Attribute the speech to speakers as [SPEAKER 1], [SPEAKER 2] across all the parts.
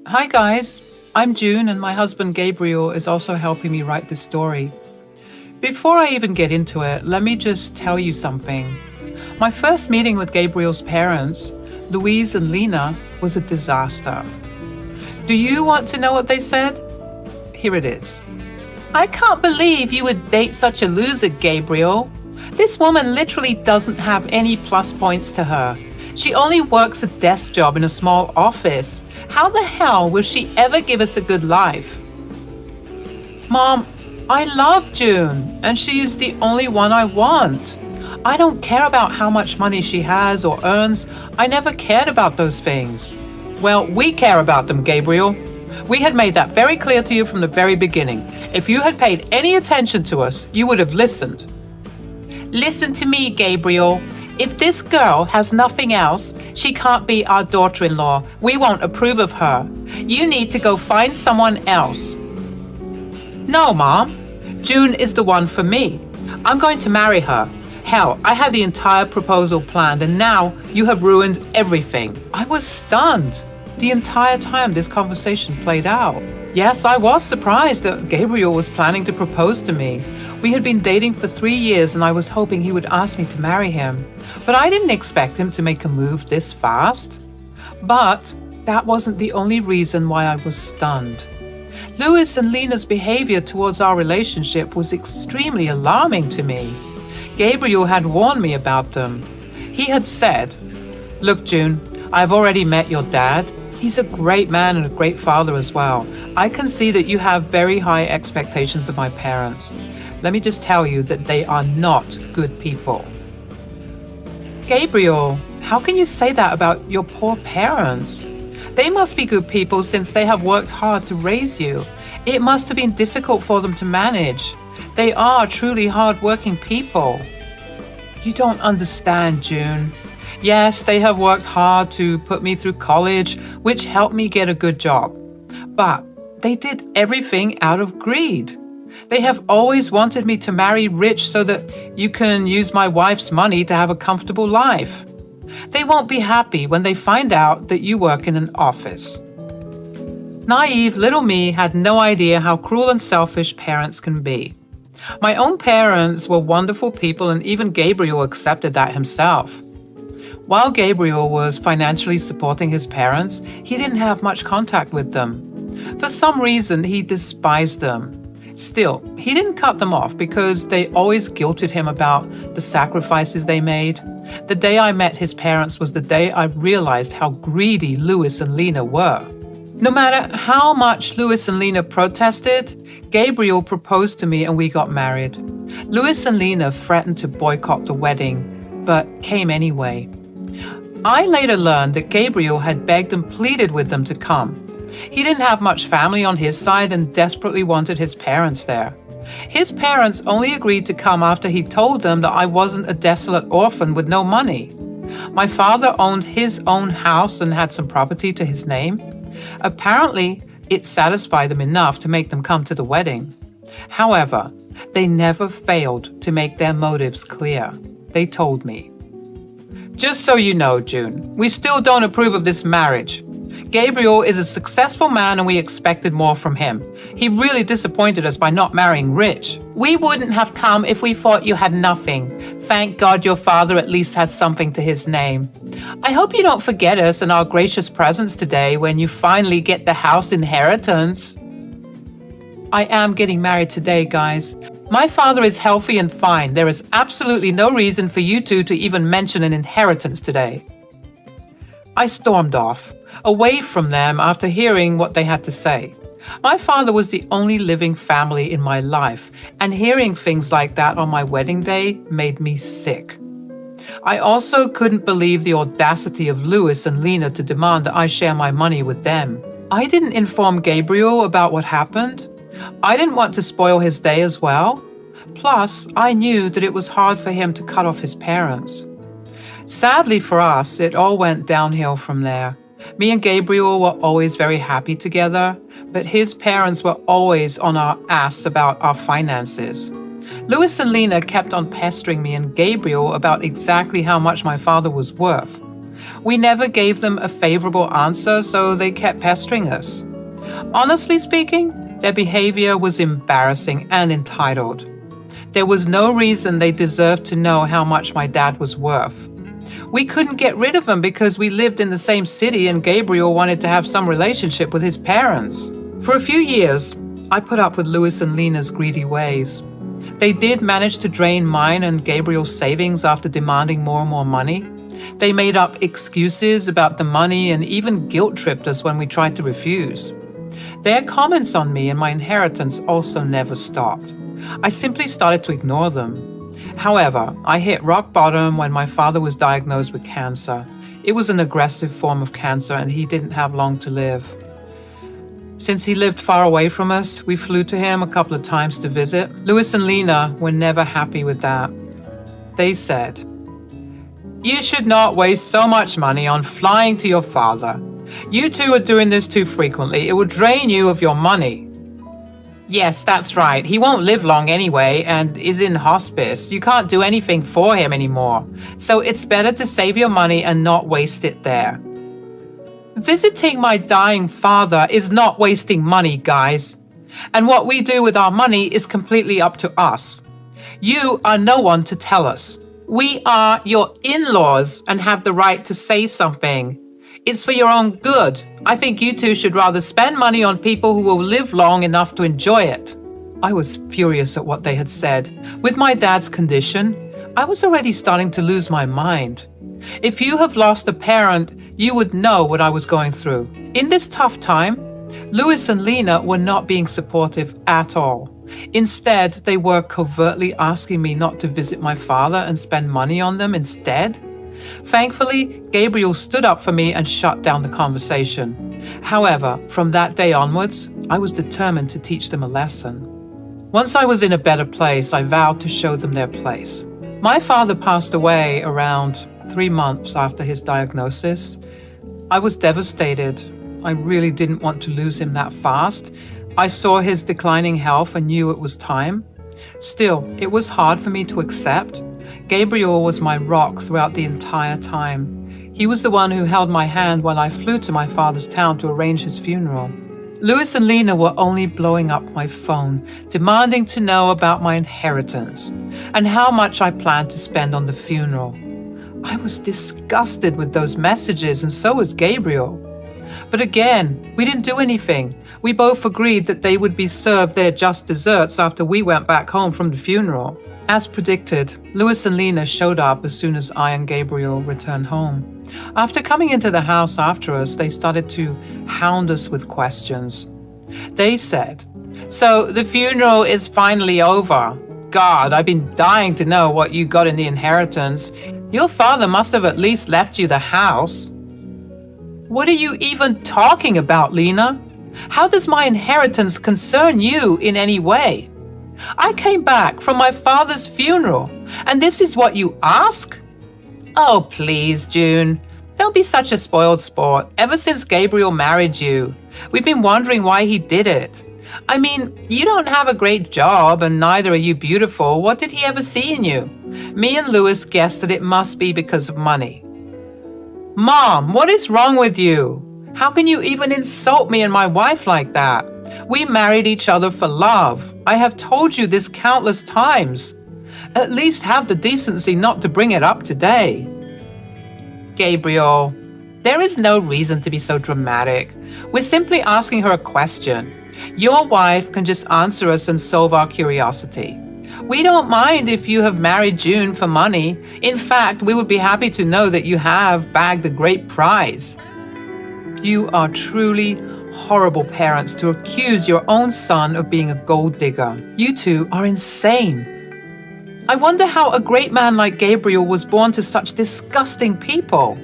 [SPEAKER 1] Hi guys, I'm June and my husband Gabriel is also helping me write this story. Before I even get into it, let me just tell you something. My first meeting with Gabriel's parents, Louise and Lena, was a disaster. Do you want to know what they said? Here it is. I can't believe you would date such a loser, Gabriel. This woman literally doesn't have any plus points to her. She only works a desk job in a small office. How the hell will she ever give us a good life? Mom, I love June, and she is the only one I want. I don't care about how much money she has or earns. I never cared about those things. Well, we care about them, Gabriel. We had made that very clear to you from the very beginning. If you had paid any attention to us, you would have listened. Listen to me, Gabriel. If this girl has nothing else, she can't be our daughter-in-law. We won't approve of her. You need to go find someone else. No, Mom. June is the one for me. I'm going to marry her. Hell, I had the entire proposal planned and now you have ruined everything. I was stunned the entire time this conversation played out. Yes, I was surprised that Gabriel was planning to propose to me. We had been dating for 3 years and I was hoping he would ask me to marry him. But I didn't expect him to make a move this fast. But that wasn't the only reason why I was stunned. Louis and Lena's behavior towards our relationship was extremely alarming to me. Gabriel had warned me about them. He had said, "Look, June, I've already met your dad. He's a great man and a great father as well. I can see that you have very high expectations of my parents. Let me just tell you that they are not good people." Gabriel, how can you say that about your poor parents? They must be good people since they have worked hard to raise you. It must have been difficult for them to manage. They are truly hard-working people. You don't understand, June. Yes, they have worked hard to put me through college, which helped me get a good job. But they did everything out of greed. They have always wanted me to marry rich so that you can use my wife's money to have a comfortable life. They won't be happy when they find out that you work in an office. Naive little me had no idea how cruel and selfish parents can be. My own parents were wonderful people and even Gabriel accepted that himself. While Gabriel was financially supporting his parents, he didn't have much contact with them. For some reason, he despised them. Still, he didn't cut them off because they always guilted him about the sacrifices they made. The day I met his parents was the day I realized how greedy Louis and Lena were. No matter how much Louis and Lena protested, Gabriel proposed to me and we got married. Louis and Lena threatened to boycott the wedding, but came anyway. I later learned that Gabriel had begged and pleaded with them to come. He didn't have much family on his side and desperately wanted his parents there. His parents only agreed to come after he told them that I wasn't a desolate orphan with no money. My father owned his own house and had some property to his name. Apparently, it satisfied them enough to make them come to the wedding. However, they never failed to make their motives clear. They told me, "Just so you know, June, we still don't approve of this marriage. Gabriel is a successful man and we expected more from him. He really disappointed us by not marrying rich. We wouldn't have come if we thought you had nothing. Thank God your father at least has something to his name. I hope you don't forget us and our gracious presence today when you finally get the house inheritance." I am getting married today, guys. My father is healthy and fine. There is absolutely no reason for you two to even mention an inheritance today. I stormed off, away from them after hearing what they had to say. My father was the only living family in my life, and hearing things like that on my wedding day made me sick. I also couldn't believe the audacity of Louis and Lena to demand that I share my money with them. I didn't inform Gabriel about what happened. I didn't want to spoil his day as well. Plus, I knew that it was hard for him to cut off his parents. Sadly for us, it all went downhill from there. Me and Gabriel were always very happy together, but his parents were always on our ass about our finances. Louis and Lena kept on pestering me and Gabriel about exactly how much my father was worth. We never gave them a favorable answer, so they kept pestering us. Honestly speaking, their behavior was embarrassing and entitled. There was no reason they deserved to know how much my dad was worth. We couldn't get rid of him because we lived in the same city and Gabriel wanted to have some relationship with his parents. For a few years, I put up with Louis and Lena's greedy ways. They did manage to drain mine and Gabriel's savings after demanding more and more money. They made up excuses about the money and even guilt-tripped us when we tried to refuse. Their comments on me and my inheritance also never stopped. I simply started to ignore them. However, I hit rock bottom when my father was diagnosed with cancer. It was an aggressive form of cancer and he didn't have long to live. Since he lived far away from us, we flew to him a couple of times to visit. Louis and Lena were never happy with that. They said, "You should not waste so much money on flying to your father. You two are doing this too frequently. It will drain you of your money." Yes, that's right. He won't live long anyway and is in hospice. You can't do anything for him anymore. So it's better to save your money and not waste it there. Visiting my dying father is not wasting money, guys. And what we do with our money is completely up to us. You are no one to tell us. We are your in-laws and have the right to say something. It's for your own good. I think you two should rather spend money on people who will live long enough to enjoy it. I was furious at what they had said. With my dad's condition, I was already starting to lose my mind. If you have lost a parent, you would know what I was going through. In this tough time, Louis and Lena were not being supportive at all. Instead, they were covertly asking me not to visit my father and spend money on them instead. Thankfully, Gabriel stood up for me and shut down the conversation. However, from that day onwards, I was determined to teach them a lesson. Once I was in a better place, I vowed to show them their place. My father passed away around 3 months after his diagnosis. I was devastated. I really didn't want to lose him that fast. I saw his declining health and knew it was time. Still, it was hard for me to accept. Gabriel was my rock throughout the entire time. He was the one who held my hand while I flew to my father's town to arrange his funeral. Louis and Lena were only blowing up my phone, demanding to know about my inheritance and how much I planned to spend on the funeral. I was disgusted with those messages, and so was Gabriel. But again, we didn't do anything. We both agreed that they would be served their just desserts after we went back home from the funeral. As predicted, Louis and Lena showed up as soon as I and Gabriel returned home. After coming into the house after us, they started to hound us with questions. They said, "So the funeral is finally over. God, I've been dying to know what you got in the inheritance. Your father must have at least left you the house." What are you even talking about, Lena? How does my inheritance concern you in any way? I came back from my father's funeral, and this is what you ask? Oh, please, June. Don't be such a spoiled sport. Ever since Gabriel married you, we've been wondering why he did it. I mean, you don't have a great job, and neither are you beautiful. What did he ever see in you? Me and Louis guessed that it must be because of money. Mom, what is wrong with you? How can you even insult me and my wife like that? We married each other for love. I have told you this countless times. At least have the decency not to bring it up today. Gabriel, there is no reason to be so dramatic. We're simply asking her a question. Your wife can just answer us and solve our curiosity. We don't mind if you have married June for money. In fact, we would be happy to know that you have bagged a great prize. You are truly horrible parents to accuse your own son of being a gold digger. You two are insane. I wonder how a great man like Gabriel was born to such disgusting people.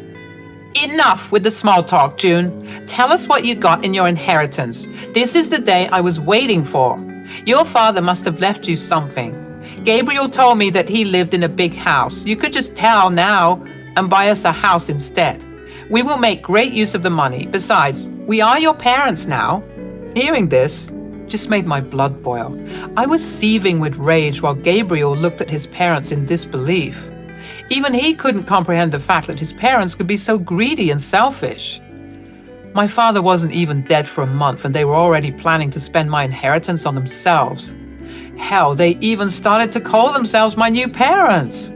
[SPEAKER 1] Enough with the small talk, June. Tell us what you got in your inheritance. This is the day I was waiting for. Your father must have left you something. Gabriel told me that he lived in a big house. You could just tell now and buy us a house instead. We will make great use of the money. Besides, we are your parents now. Hearing this just made my blood boil. I was seething with rage while Gabriel looked at his parents in disbelief. Even he couldn't comprehend the fact that his parents could be so greedy and selfish. My father wasn't even dead for a month, and they were already planning to spend my inheritance on themselves. Hell, they even started to call themselves my new parents.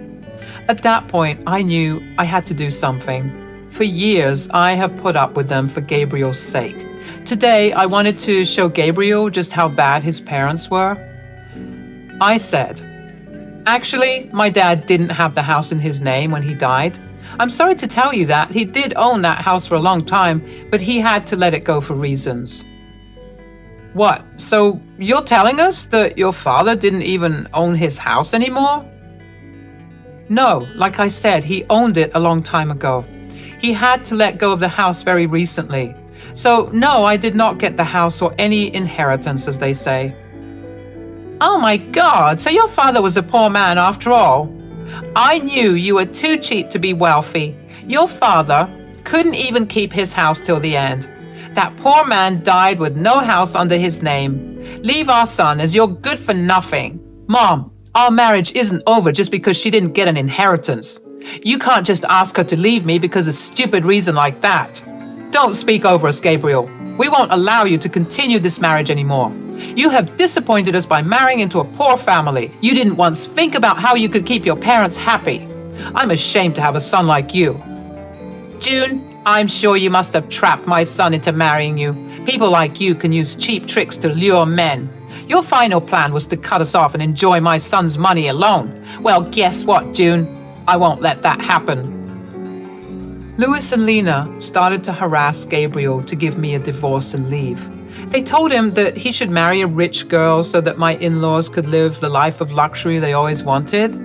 [SPEAKER 1] At that point, I knew I had to do something. For years, I have put up with them for Gabriel's sake. Today, I wanted to show Gabriel just how bad his parents were. I said, "Actually, my dad didn't have the house in his name when he died. I'm sorry to tell you that. He did own that house for a long time, but he had to let it go for reasons." "What? So you're telling us that your father didn't even own his house anymore?" "No, like I said, he owned it a long time ago. He had to let go of the house very recently. So no, I did not get the house or any inheritance, as they say." "Oh my God, so your father was a poor man after all? I knew you were too cheap to be wealthy. Your father couldn't even keep his house till the end. That poor man died with no house under his name. Leave our son, as you're good for nothing." "Mom, our marriage isn't over just because she didn't get an inheritance. You can't just ask her to leave me because of a stupid reason like that." "Don't speak over us, Gabriel. We won't allow you to continue this marriage anymore. You have disappointed us by marrying into a poor family. You didn't once think about how you could keep your parents happy. I'm ashamed to have a son like you." "June, I'm sure you must have trapped my son into marrying you. People like you can use cheap tricks to lure men. Your final plan was to cut us off and enjoy my son's money alone. Well, guess what, June? I won't let that happen." Louis and Lena started to harass Gabriel to give me a divorce and leave. They told him that he should marry a rich girl so that my in-laws could live the life of luxury they always wanted.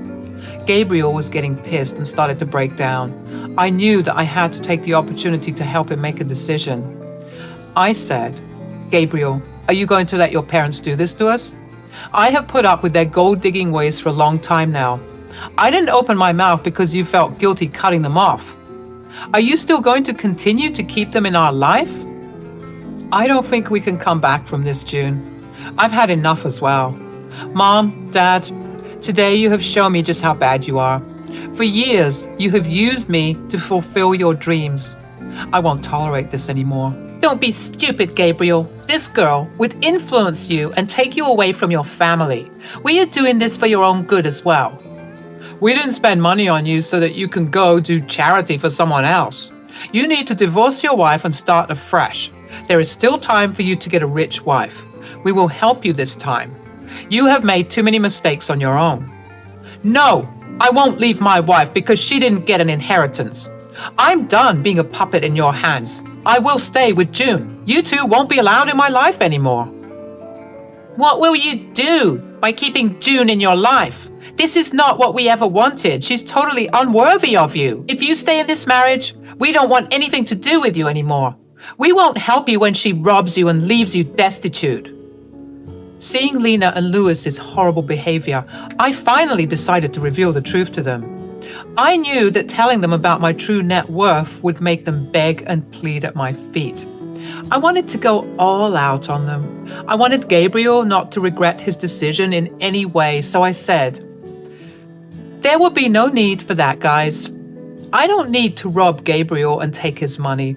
[SPEAKER 1] Gabriel was getting pissed and started to break down. I knew that I had to take the opportunity to help him make a decision. I said, "Gabriel, are you going to let your parents do this to us? I have put up with their gold-digging ways for a long time now. I didn't open my mouth because you felt guilty cutting them off. Are you still going to continue to keep them in our life?" "I don't think we can come back from this, June. I've had enough as well. Mom, Dad, today you have shown me just how bad you are. For years, you have used me to fulfill your dreams. I won't tolerate this anymore." "Don't be stupid, Gabriel. This girl would influence you and take you away from your family. We are doing this for your own good as well." "We didn't spend money on you so that you can go do charity for someone else. You need to divorce your wife and start afresh. There is still time for you to get a rich wife. We will help you this time. You have made too many mistakes on your own." "No, I won't leave my wife because she didn't get an inheritance. I'm done being a puppet in your hands. I will stay with June. You two won't be allowed in my life anymore." "What will you do by keeping June in your life? This is not what we ever wanted. She's totally unworthy of you. If you stay in this marriage, we don't want anything to do with you anymore. We won't help you when she robs you and leaves you destitute." Seeing Lena and Louis's horrible behavior, I finally decided to reveal the truth to them. I knew that telling them about my true net worth would make them beg and plead at my feet. I wanted to go all out on them. I wanted Gabriel not to regret his decision in any way, so I said, "There will be no need for that, guys. I don't need to rob Gabriel and take his money.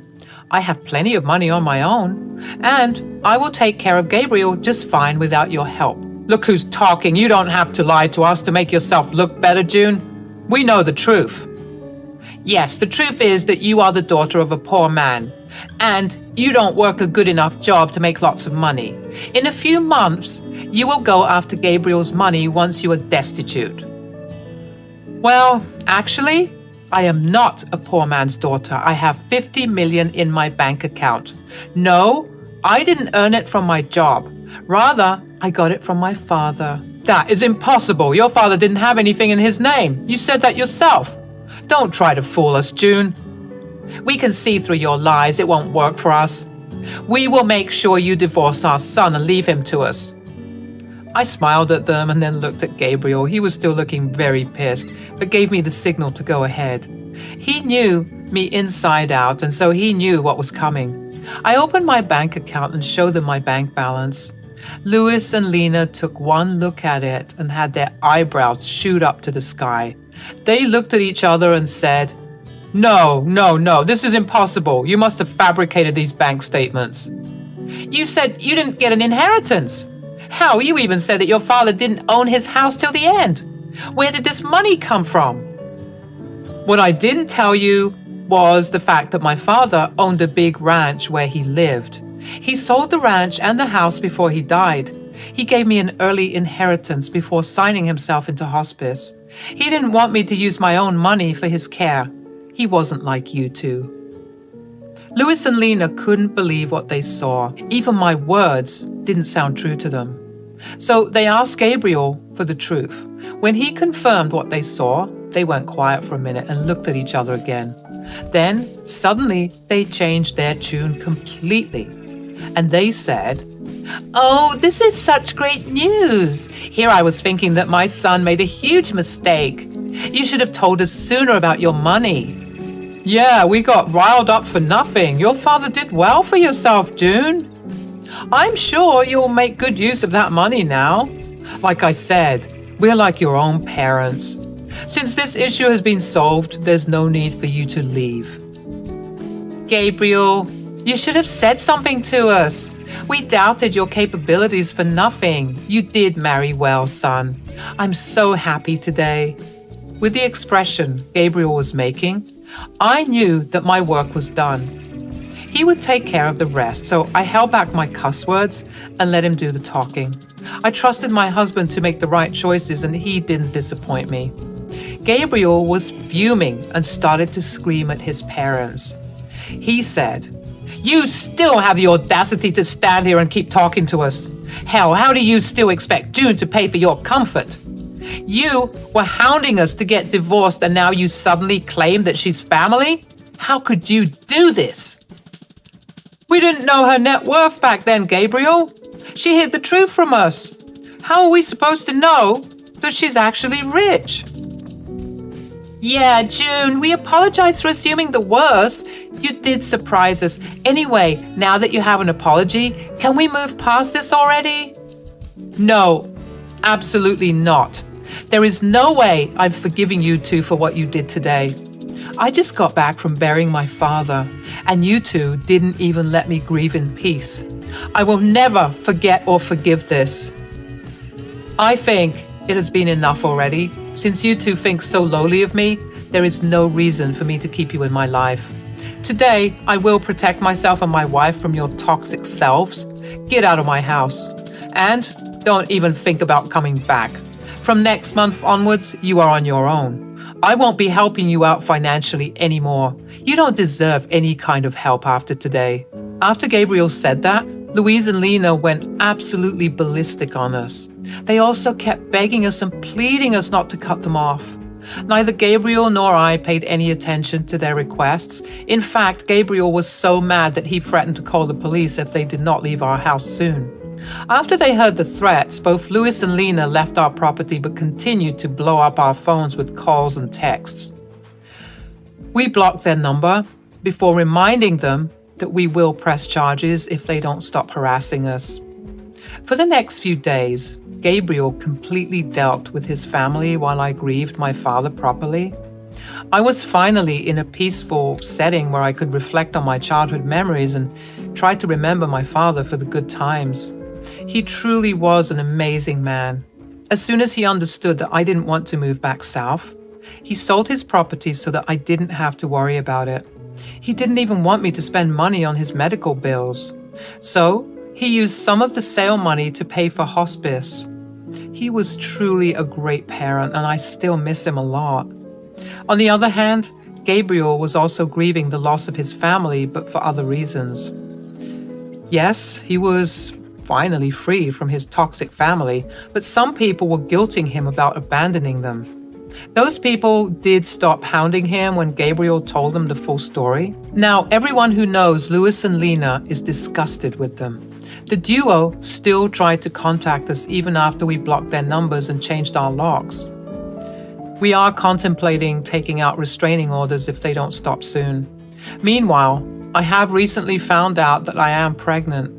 [SPEAKER 1] I have plenty of money on my own, and I will take care of Gabriel just fine without your help." "Look who's talking. You don't have to lie to us to make yourself look better, June. We know the truth." "Yes, the truth is that you are the daughter of a poor man, and you don't work a good enough job to make lots of money. In a few months, you will go after Gabriel's money once you are destitute." "Well, actually, I am not a poor man's daughter. I have 50 million in my bank account. No, I didn't earn it from my job. Rather, I got it from my father." "That is impossible. Your father didn't have anything in his name. You said that yourself. Don't try to fool us, June. We can see through your lies. It won't work for us. We will make sure you divorce our son and leave him to us." I smiled at them and then looked at Gabriel. He was still looking very pissed, but gave me the signal to go ahead. He knew me inside out, and so he knew what was coming. I opened my bank account and showed them my bank balance. Louis and Lena took one look at it and had their eyebrows shoot up to the sky. They looked at each other and said, "No, no, no, this is impossible. You must have fabricated these bank statements. You said you didn't get an inheritance. Hell, you even said that your father didn't own his house till the end. Where did this money come from?" What I didn't tell you was the fact that my father owned a big ranch where he lived. He sold the ranch and the house before he died. He gave me an early inheritance before signing himself into hospice. He didn't want me to use my own money for his care. He wasn't like you two. Louis and Lena couldn't believe what they saw. Even my words didn't sound true to them. So they asked Gabriel for the truth. When he confirmed what they saw, they went quiet for a minute and looked at each other again. Then, suddenly, they changed their tune completely. And they said, "Oh, this is such great news. Here I was thinking that my son made a huge mistake. You should have told us sooner about your money." "Yeah, we got riled up for nothing. Your father did well for yourself, June. I'm sure you'll make good use of that money now. Like I said, we're like your own parents. Since this issue has been solved, there's no need for you to leave." "Gabriel, you should have said something to us. We doubted your capabilities for nothing. You did marry well, son. I'm so happy today." With the expression Gabriel was making, I knew that my work was done. He would take care of the rest, so I held back my cuss words and let him do the talking. I trusted my husband to make the right choices, and he didn't disappoint me. Gabriel was fuming and started to scream at his parents. He said, "You still have the audacity to stand here and keep talking to us. Hell, how do you still expect June to pay for your comfort? You were hounding us to get divorced, and now you suddenly claim that she's family? How could you do this?" "We didn't know her net worth back then, Gabriel. She hid the truth from us. How are we supposed to know that she's actually rich?" "Yeah, June, we apologize for assuming the worst. You did surprise us. Anyway, now that you have an apology, can we move past this already?" "No, absolutely not. There is no way I'm forgiving you two for what you did today. I just got back from burying my father, and you two didn't even let me grieve in peace. I will never forget or forgive this. I think it has been enough already. Since you two think so lowly of me, there is no reason for me to keep you in my life. Today, I will protect myself and my wife from your toxic selves. Get out of my house. And don't even think about coming back. From next month onwards, you are on your own. I won't be helping you out financially anymore. You don't deserve any kind of help after today." After Gabriel said that, Louise and Lena went absolutely ballistic on us. They also kept begging us and pleading us not to cut them off. Neither Gabriel nor I paid any attention to their requests. In fact, Gabriel was so mad that he threatened to call the police if they did not leave our house soon. After they heard the threats, both Louis and Lena left our property but continued to blow up our phones with calls and texts. We blocked their number before reminding them that we will press charges if they don't stop harassing us. For the next few days, Gabriel completely dealt with his family while I grieved my father properly. I was finally in a peaceful setting where I could reflect on my childhood memories and try to remember my father for the good times. He truly was an amazing man. As soon as he understood that I didn't want to move back south, he sold his property so that I didn't have to worry about it. He didn't even want me to spend money on his medical bills. So he used some of the sale money to pay for hospice. He was truly a great parent, and I still miss him a lot. On the other hand, Gabriel was also grieving the loss of his family, but for other reasons. Yes, he was finally free from his toxic family, but some people were guilting him about abandoning them. Those people did stop hounding him when Gabriel told them the full story. Now, everyone who knows Louis and Lena is disgusted with them. The duo still tried to contact us even after we blocked their numbers and changed our locks. We are contemplating taking out restraining orders if they don't stop soon. Meanwhile, I have recently found out that I am pregnant.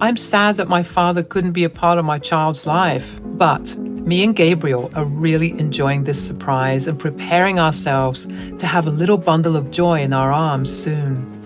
[SPEAKER 1] I'm sad that my father couldn't be a part of my child's life, but Me and Gabriel are really enjoying this surprise and preparing ourselves to have a little bundle of joy in our arms soon.